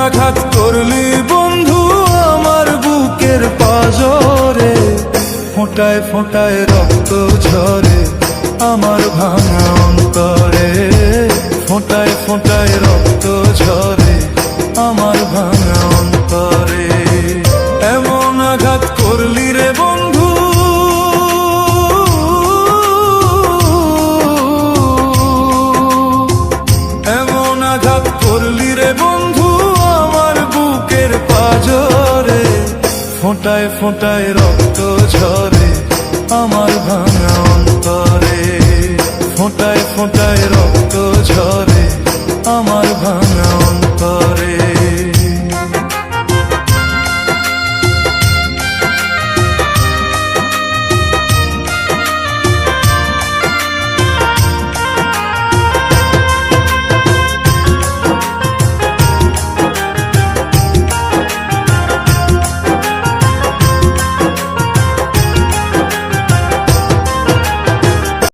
আঘাত করলি বন্ধু আমার বুকের পাজরে, ফোঁটায় ফোঁটায় রক্ত ঝরে আমার ভাঙা অন্তরে, ফোঁটায় ফোঁটায় রক্ত ঝরে আমার ভাঙা অন্তরে। এমন আঘাত করলি রে বন্ধু, এমন আঘাত করলি রে বন্ধু আমার বুকের পাজরে, ফোঁটায় ফোঁটায় রক্ত ঝরে আমার ভাঙা অন্তরে, ফোঁটায় ফোঁটায় রক্ত ঝরে আমার ভাঙা অন্তরে।